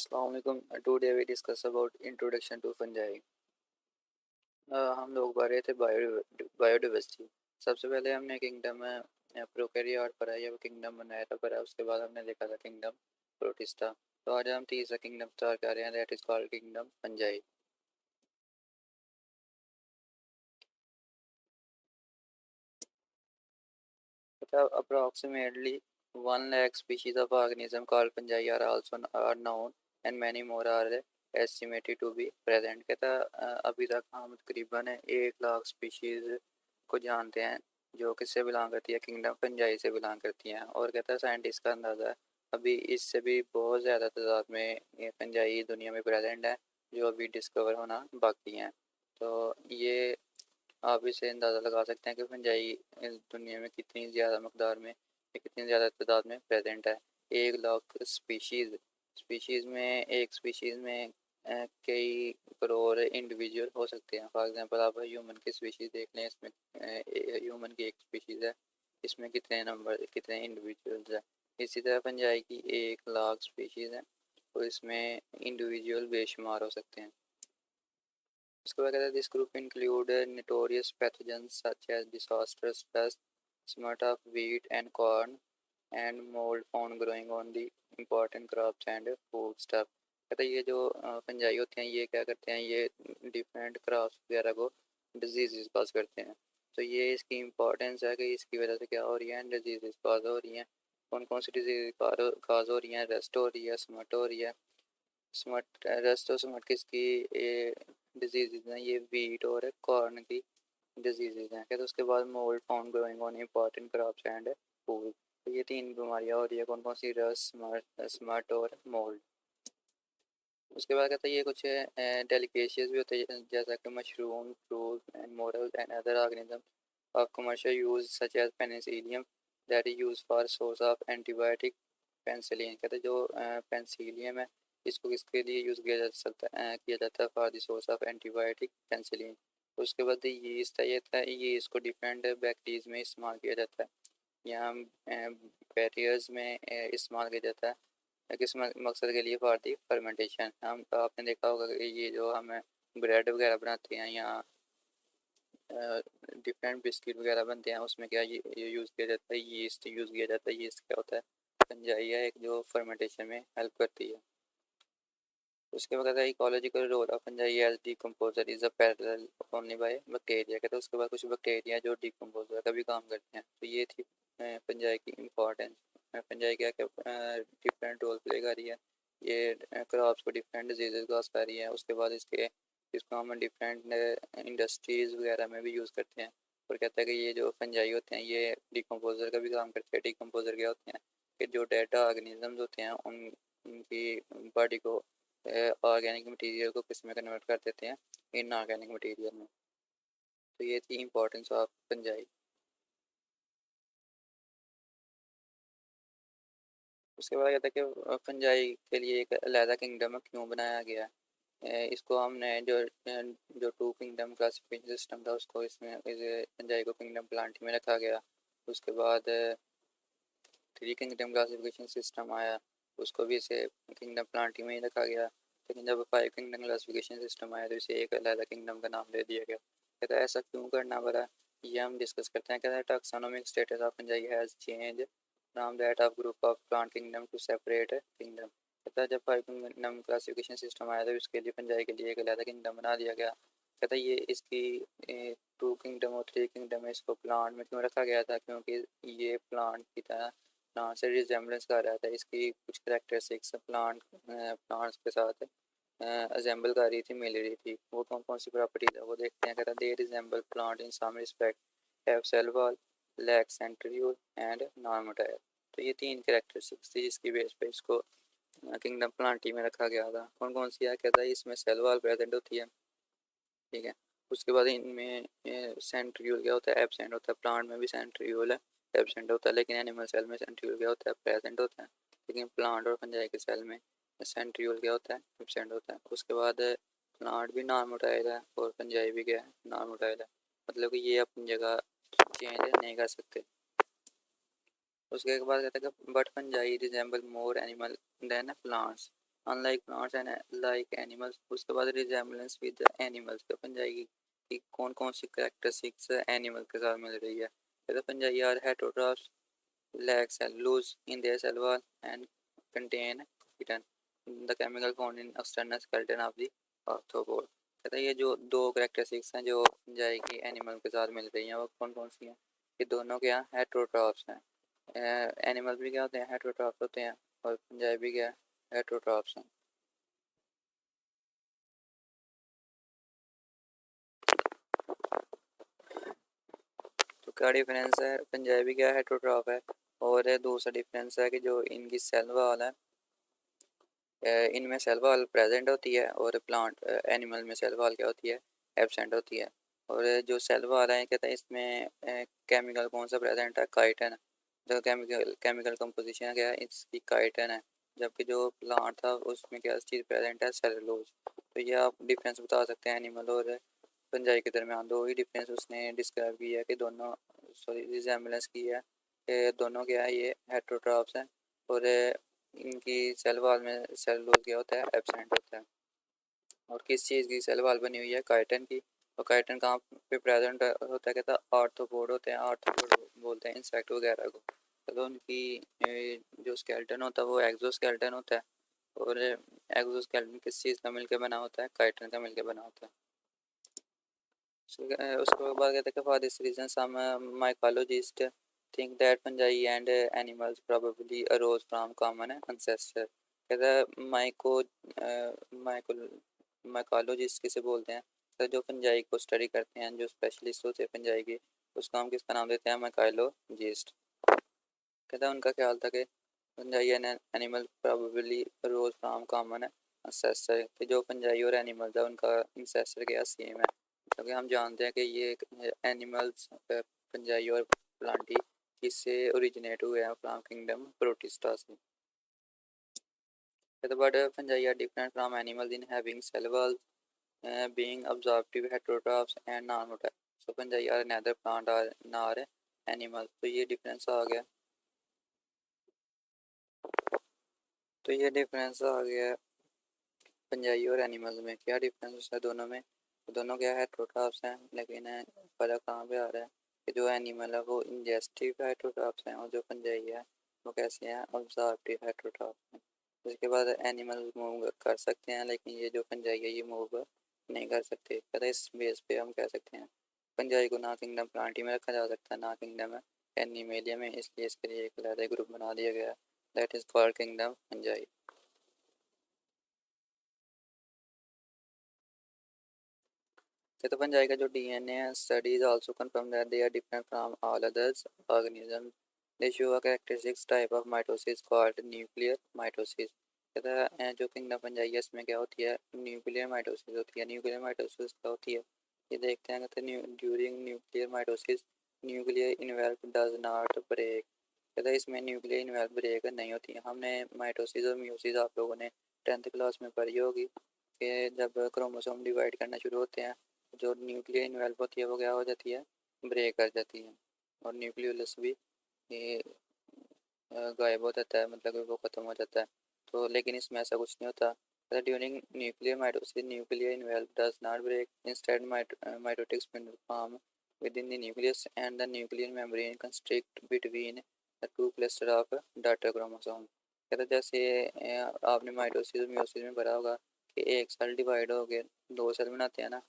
अस्सलाम वालेकुम। Today we discuss about introduction to fungi. हम लोग पढ़ रहे थे बायोडाइवर्सिटी। सबसे पहले हमने किंगडम प्रोकैरियोट पढ़ा या किंगडम बनाया था पढ़ा। उसके बाद हमने देखा था किंगडम प्रोटिस्टा। तो आज हम तीसरा किंगडम स्टार्ट कर रहे हैं, that is called kingdom fungi. Approximately 1 lakh species of organisms called fungi are also are known and many more are estimated to be present। कहता अभी तक हम तकरीबन 1 लाख स्पीशीज़ को जानते हैं जो किससे बिलोंग करती है, किंगडम फंजाई से बिलोंग करती हैं। और कहता है साइंटिस्ट का अंदाज़ा है अभी इससे भी बहुत ज़्यादा तादाद में ये फंजाई दुनिया में प्रेजेंट है जो अभी डिस्कवर होना बाकी हैं। तो ये आप इसे अंदाज़ा लगा सकते हैं कि फंजाई इस दुनिया में कितनी ज़्यादा मकदार में या कितनी ज़्यादा तादाद में प्रेजेंट है। 1 लाख स्पीशीज़ में एक स्पीशीज़ में कई करोड़ इंडिविजुअल हो सकते हैं। फॉर एग्जांपल आप ह्यूमन की स्पीशीज़ देख लें, इसमें ह्यूमन की एक स्पीशीज़ है, इसमें कितने इंडिविजुअल्स हैं। इसी तरह फंजाई की 1 लाख स्पीशीज़ हैं और इसमें इंडिविजुअल बेशुमार हो सकते हैं। इसके बाद कहते हैं this group include notorious pathogens such as disastrous pests, smut of wheat and corn, and mold found growing on the important crops and food stuff। कहते हैं ये जो फंजाई होते हैं ये क्या करते हैं, ये डिफरेंट क्रॉप्स वगैरह को डिजीज़ कॉज करते हैं। तो ये इसकी इम्पोर्टेंस है कि इसकी वजह से क्या हो रही है, डिजीज़ कॉज हो रही हैं। कौन कौन सी डिजीज़ कॉज हो रही हैं, रस्ट हो रही है, स्मट हो रही है। स्मट रस्ट और स्मट किसकी डिजीज़ हैं, ये वीट और कॉर्न की डिजीज़ हैं। कहते हैं उसके बाद mould found growing on important crops and food. तो ये 3 बीमारियाँ हो रही है, कौन कौन सी, रस्ट, स्मट और मोल्ड। उसके बाद कहते हैं ये कुछ डेलिकेशियस भी होते हैं जैसा कि mushroom, fruit and morel and other organism of commercial use such as penicillium that is use for source of antibiotic penicillin. कहते हैं जो पेंसिलियम है इसको किसके लिए यूज़ किया जाता है for the source of antibiotic penicillin. उसके बाद यीस्ट है, ये था यीस्ट को डिफरेंट बैक्टीरियाज में इस्तेमाल किया जाता है, यहाँ बैक्टीरियाज में इस्तेमाल किया जाता है किस मकसद के लिए, फॉर दी फर्मेंटेशन। हम आपने देखा होगा कि ये जो हमें ब्रेड वगैरह बनाते हैं या डिफरेंट बिस्किट वगैरह बनते हैं उसमें क्या ये यूज़ किया जाता है, यीस्ट यूज़ किया जाता है। यीस्ट क्या होता है, फंजाई है एक जो फर्मेंटेशन में हेल्प करती है। उसके बाद है ecological role of fungi as decomposer is a parallel only by bacteria. कहते हैं उसके बाद कुछ बैक्टीरिया जो डिकम्पोजर का भी काम करते हैं। तो ये थी फंजाई की इम्पोर्टेंस। फंजाई क्या क्या डिफरेंट रोल प्ले कर रही है, ये क्रॉप्स को डिफरेंट डिजीज़ कॉज कर रही है। उसके बाद इसको हम डिफरेंट इंडस्ट्रीज़ वगैरह में भी यूज़ करते हैं। और कहता है कि ये जो फंजाई होते हैं ये डिकम्पोजर का भी काम करते हैं। डिकम्पोजर क्या होते हैं कि जो डेड ऑर्गेनिजम्स होते हैं उनकी बॉडी को ऑर्गेनिक मटेरियल को किस में कन्वर्ट कर देते हैं, इनऑर्गेनिक मटेरियल में। तो ये थी इम्पोर्टेंस ऑफ फंजाई। उसके बाद कहता है कि फंजाई के लिए एक अलहदा किंगडम क्यों बनाया गया है। इसको हमने जो टू किंगडम क्लासिफिकेशन सिस्टम था उसको इसमें फंजाई को किंगडम प्लांटी में रखा गया। उसके बाद 3 किंगडम क्लासिफिकेशन सिस्टम आया, उसको भी इसे किंगडम प्लांटी में ही रखा गया। लेकिन जब 5 किंगडम क्लासिफिकेशन सिस्टम आया तो इसे एक अलग किंगडम का नाम दे दिया गया। कहता है ऐसा क्यों करना पड़ा, ये हम डिस्कस करते हैं। कहता है taxonomic status of fungi has change from that of group of plant kingdom to separate kingdom. कहता है जब 5 किंगडम क्लासिफिकेशन सिस्टम आया तो इसके लिए फंजाई के लिए एक अलग किंगडम बना दिया गया। कहता है ये इसकी 2 किंगडम और 3 किंगडम में इसको प्लांट में क्यों रखा गया था, क्योंकि ये प्लांट की तरह प्लांट से रिजेम्बलेंस कर रहा था। इसकी कुछ करेक्टरिस्टिक्स प्लांट्स के साथ असेंबल कर रही थी, मिल रही थी। वो कौन कौन सी प्रॉपर्टीज है वो देखते हैं। कहता है they resemble plant in some respect, have cell wall, lack centriole and non motile. तो ये 3 करेक्टरिस्टिक्स थी जिसकी बेस पे इसको किंगडम प्लांटी में रखा गया था। कौन कौन सी है, कहता है इसमें सेल वॉल प्रेजेंट होती है, ठीक है। उसके बाद इनमें सेंट्रीओल क्या होता है, एब्सेंट होता है। प्लांट में भी सेंट्रीओल है, एब्सेंट होता है, लेकिन एनिमल सेल में सेंट्रीओल क्या होता है, प्रेजेंट होता है। लेकिन प्लांट और फंजाई के सेल में सेंट्रीओल क्या होता है, एब्सेंट होता है। उसके बाद प्लांट भी नॉन मोटाइल है और फंजाई भी क्या है, नॉन मोटाइल है। मतलब कि ये अपनी जगह चेंज नहीं कर सकते। उसके बाद कहता है कि but fungi resemble more animal than plants. Unlike plants and like animals. उसके बाद रिजेम्बलेंस विद एनिमल्स पे अपन जाएगी कि कौन कौन सी करेक्टरिस्टिक्स एनिमल के साथ मिल रही है। फिर अपन जाइए यार heterotrophs lack cellulose in their cell wall and contain chitin, the chemical found in external skeleton of the arthropod। कहता है ये जो दो करेक्टरिस्टिक्स हैं जो जाएगी एनिमल के साथ मिल रही हैं वो कौन कौन सी हैं। ये दोनों क्या हेटरोट्रॉफ्स हैं। एनिमल भी क्या होते हैं हेटरोट्रॉफ्स होते हैं और पंजाबी भी क्या हेटरोट्रॉफ्स हैं। तो क्या डिफरेंस है पंजाबी क्या हेटरोट्रॉफ है और दूसरा डिफरेंस है कि जो इनकी सेल वाल है इनमें सेल वॉल प्रेजेंट होती है और प्लांट एनिमल में सेल वॉल क्या होती है एब्सेंट होती है। और जो सेल वॉल है कहते हैं इसमें केमिकल कौन सा प्रेजेंट है काइटिन। जो केमिकल कंपोजिशन है क्या है इसकी काइटिन है। जबकि जो प्लांट था उसमें क्या चीज़ प्रेजेंट है सेलुलोज। तो ये आप डिफरेंस बता सकते हैं एनिमल और फंजाई के दरमियान। दो ही डिफरेंस उसने डिस्क्राइब किया है कि दोनों सॉरी रिजेम्बलेंस की है कि दोनों क्या है ये हेटरोट्रॉफ्स हैं और इनकी सेल वॉल में सेलुलोज क्या होता है एब्सेंट होता है। और किस चीज़ की सेल वॉल बनी हुई है काइटिन की। और काइटिन कहाँ पे प्रेजेंट होता है कहता है आर्थ्रोपोड होते हैं आर्थ्रोपोड बोलते हैं इंसेक्ट वगैरह को। तो उनकी जो स्केलेटन होता है वो एक्सोस्केलेटन होता है और एक्सोस्केलेटन किस चीज़ का मिलकर बना होता है काइटिन का मिलकर बना होता है। उसके बाद कहते हैं for this reason some mycologist think that fungi and animals probably arose from common ancestor। कहता है माइको माइकोलॉजिस्ट किसे बोलते हैं तो जो फंजाई को स्टडी करते हैं जो स्पेशलिस्ट होते हैं फंजाई के उसको हम किसका नाम देते हैं माइकोलॉजिस्ट। कहता है उनका ख्याल था कि fungi and animal probably arrows from common ancestor कि जो फंजाई और एनिमल्स है उनका इंसेस्टर क्या सेम है। क्योंकि हम जानते हैं कि ये एनिमल्स फंजाई और प्लांटी किससे ओरिजिनेट हुए हैं फ्रॉम किंगडम प्रोटिस्टा से। The but fungi are different from animals in having cell walls, being absorptive heterotrophs and non-motor। So fungi are neither plant or nor animal। तो ये difference आ गया। तो ये डिफरेंस आ गया फंजाई और एनिमल्स में। क्या डिफरेंस है दोनों में तो दोनों क्या हेटेरोट्रॉफ्स हैं लेकिन फर्क कहाँ पे आ रहा है कि जो एनिमल है वो इंजेस्टिव हेटेरोट्रॉफ्स हैं और जो फंजाई है वो कैसे हैं ऑब्जर्वेटिव हेटेरोट्रॉफ्स हैं। उसके बाद एनिमल मूव कर सकते हैं लेकिन ये जो फंजाई है ये मूव नहीं कर सकते। पता इस बेस पे हम कह सकते हैं फंजाई को ना किंगडम प्लांटी में रखा जा सकता है ना किंगडम एनिमेलिया में। इसलिए इसके लिए एक अलग ग्रुप बना दिया गया that is called kingdom fungi. तो फंजाई का जो डीएनए है studies also confirm that they are different from all others organism. They show a characteristics type of mitosis called nuclear mitosis. कहता है जो किंगडम फंजाई है इसमें क्या होती है न्यूक्लियर माइटोसिस होती है। न्यूक्लियर माइटोसिस क्या होती है ये देखते हैं कहते हैं during nuclear mitosis nuclear envelope does not break. कहता है इसमें न्यूक्लियर इन्वेल्प ब्रेक नहीं होती है। हमने माइटोसिस और म्यूसिस आप लोगों ने 10th क्लास में पढ़ी होगी कि जब क्रोमोसोम डिवाइड करना शुरू होते हैं जो न्यूक्लियर इन्वेल्प होती है वो क्या हो जाती है ब्रेक कर जाती है और न्यूक्लियोलस भी ये गायब हो जाता है मतलब वो ख़त्म हो जाता है। तो लेकिन इसमें ऐसा कुछ नहीं होता during nuclear mitosis nuclear envelope does not break instead mitotic spindle form within the nucleus and the nuclear membrane constrict between the two cluster of daughter chromosome। कहते जैसे आपने माइटोसिस और म्यूसिस में पढ़ा होगा कि एक सेल डिवाइड हो गए दो सेल बनाते हैं ना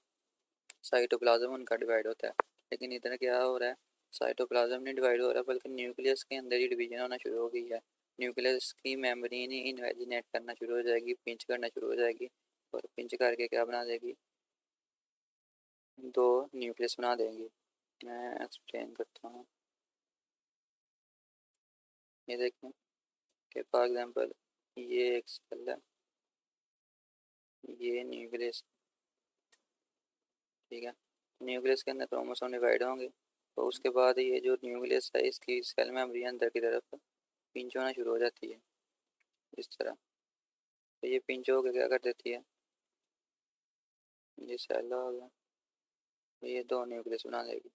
साइटोप्लाज्म उनका डिवाइड होता है। लेकिन इधर क्या हो रहा है साइटोप्लाज्म नहीं डिवाइड हो रहा बल्कि न्यूक्लियस के अंदर ही डिवीजन होना शुरू हो गई है। न्यूक्लियस की मेम्ब्रेन ही इन्वेजिनेट करना शुरू हो जाएगी पिंच करना शुरू हो जाएगी और पिंच करके क्या बना देगी दो न्यूक्लियस बना देंगी। मैं एक्सप्लेन करता हूँ। ये देखें कि फॉर एग्जांपल ये एक सेल है ये न्यूक्लियस ठीक है। न्यूक्लियस के अंदर क्रोमोसोम डिवाइड होंगे तो उसके बाद ये जो न्यूक्लियस है इसकी सेल मेम्ब्रेन अंदर की तरफ पिंच होना शुरू हो जाती है इस तरह। तो ये पिंच होकर क्या कर देती है ये सेल हो गया तो ये दो न्यूक्लियस बना देगी।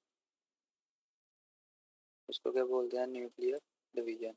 इसको क्या बोलते हैं न्यूक्लियर डिवीजन।